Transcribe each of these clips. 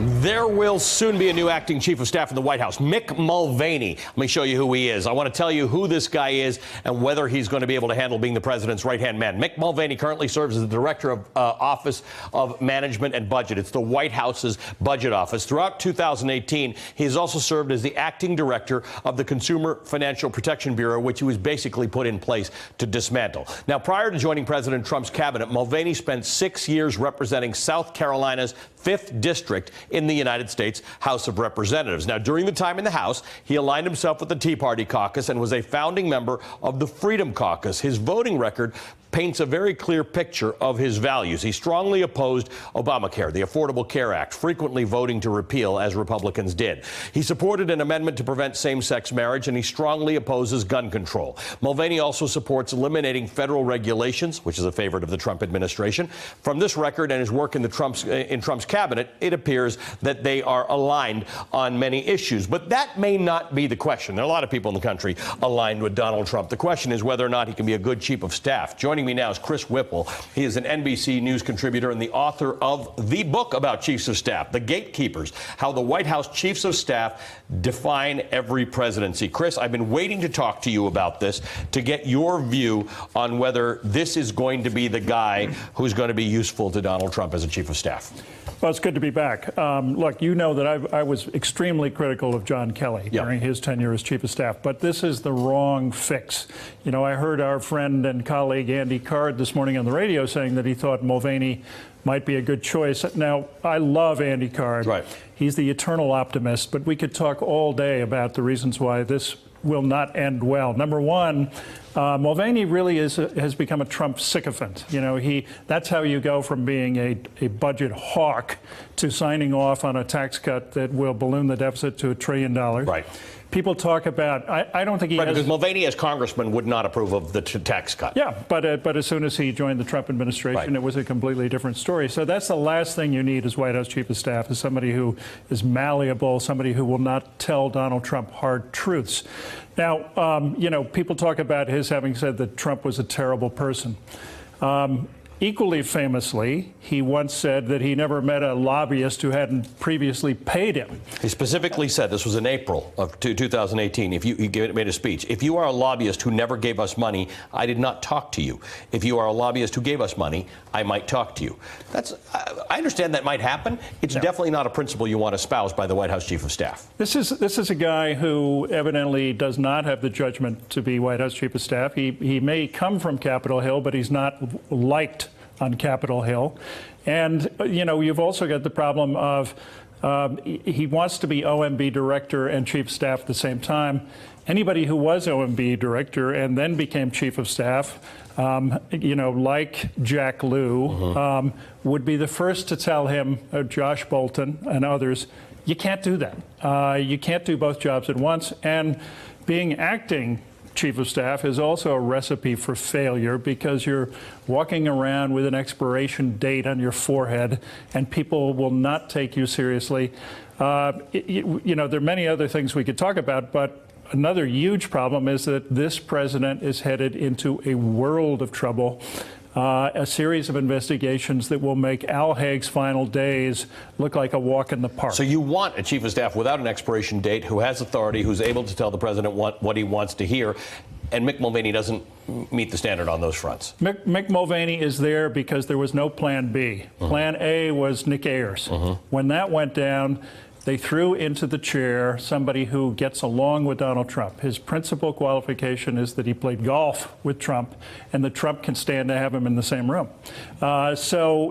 There will soon be a new acting chief of staff in the White House, Mick Mulvaney. Let me show you who he is. I want to tell you who this guy is and whether he's going to be able to handle being the president's right-hand man. Mick Mulvaney currently serves as the director of Office of Management and Budget. It's the White House's budget office. Throughout 2018, he has also served as the acting director of the Consumer Financial Protection Bureau, which he was basically put in place to dismantle. Now, prior to joining President Trump's cabinet, Mulvaney spent 6 years representing South Carolina's 5th District in the United States House of Representatives. Now, during the time in the House, he aligned himself with the Tea Party caucus and was a founding member of the Freedom Caucus. His voting record paints a very clear picture of his values. He strongly opposed Obamacare, the Affordable Care Act, frequently voting to repeal, as Republicans did. He supported an amendment to prevent same-sex marriage, and he strongly opposes gun control. Mulvaney also supports eliminating federal regulations, which is a favorite of the Trump administration. From this record and his work in Trump's cabinet, it appears that they are aligned on many issues. But that may not be the question. There are a lot of people in the country aligned with Donald Trump. The question is whether or not he can be a good chief of staff. Joining me now is Chris Whipple. He is an NBC News contributor and the author of the book about chiefs of staff, The Gatekeepers, How the White House Chiefs of Staff Define Every Presidency. Chris, I've been waiting to talk to you about this, to get your view on whether this is going to be the guy who's going to be useful to Donald Trump as a chief of staff. Well, it's good to be back. Look, you know that I was extremely critical of John Kelly during his tenure as chief of staff, but this is the wrong fix. You know, I heard our friend and colleague Andy Card this morning on the radio saying that he thought Mulvaney might be a good choice. Now, I love Andy Card. Right. He's the eternal optimist, but we could talk all day about the reasons why this will not end well. Number one, Mulvaney really has become a Trump sycophant. You know, that's how you go from being a budget hawk to signing off on a tax cut that will balloon the deficit to $1 trillion. Right. People talk about, I don't think he has... Because Mulvaney as congressman would not approve of the tax cut. Yeah, but as soon as he joined the Trump administration, it was a completely different story. So that's the last thing you need as White House chief of staff, is somebody who is malleable, somebody who will not tell Donald Trump hard truths. Now, you know, people talk about his having said that Trump was a terrible person. Equally famously, he once said that he never met a lobbyist who hadn't previously paid him. He specifically said, this was in April of 2018, he made a speech, if you are a lobbyist who never gave us money, I did not talk to you. If you are a lobbyist who gave us money, I might talk to you. I understand that might happen. It's definitely not a principle you want espoused by the White House chief of staff. This is a guy who evidently does not have the judgment to be White House chief of staff. He may come from Capitol Hill, but he's not liked on Capitol Hill. And, you know, you've also got the problem of he wants to be OMB director and chief of staff at the same time. Anybody who was OMB director and then became chief of staff, you know, like Jack Lew, would be the first to tell him, Josh Bolten and others, you can't do that. You can't do both jobs at once. And being acting chief of staff is also a recipe for failure, because you're walking around with an expiration date on your forehead and people will not take you seriously. You know, there are many other things we could talk about, but another huge problem is that this president is headed into a world of trouble. A series of investigations that will make Al Haig's final days look like a walk in the park. So you want a chief of staff without an expiration date, who has authority, who's able to tell the president what he wants to hear, and Mick Mulvaney doesn't meet the standard on those fronts. Mick Mulvaney is there because there was no plan B. Plan A was Nick Ayers. When that went down, they threw into the chair somebody who gets along with Donald Trump. His principal qualification is that he played golf with Trump, and that Trump can stand to have him in the same room. And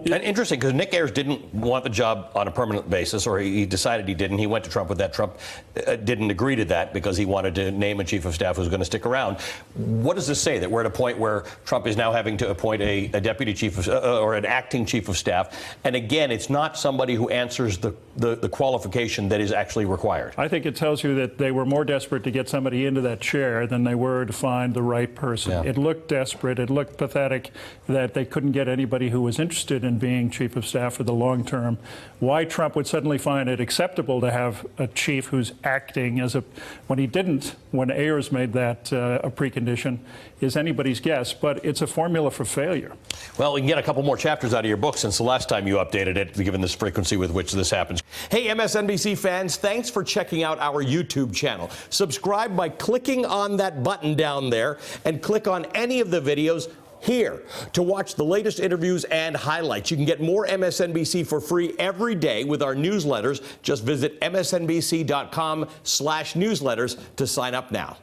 interesting, because Nick Ayers didn't want the job on a permanent basis, or he decided he didn't. He went to Trump with that. Trump didn't agree to that because he wanted to name a chief of staff who's going to stick around. What does this say? That we're at a point where Trump is now having to appoint a deputy chief of, or an acting chief of staff. And again, it's not somebody who answers the qualifications qualification that is actually required? I think it tells you that they were more desperate to get somebody into that chair than they were to find the right person. Yeah. It looked desperate. It looked pathetic that they couldn't get anybody who was interested in being chief of staff for the long term. Why Trump would suddenly find it acceptable to have a chief who's acting as a, when he didn't, when Ayers made that a precondition, is anybody's guess. But it's a formula for failure. Well, we can get a couple more chapters out of your book since the last time you updated it, given this frequency with which this happens. Hey, MSNBC fans, thanks for checking out our YouTube channel. Subscribe by clicking on that button down there and click on any of the videos here to watch the latest interviews and highlights. You can get more MSNBC for free every day with our newsletters. Just visit msnbc.com/newsletters to sign up now.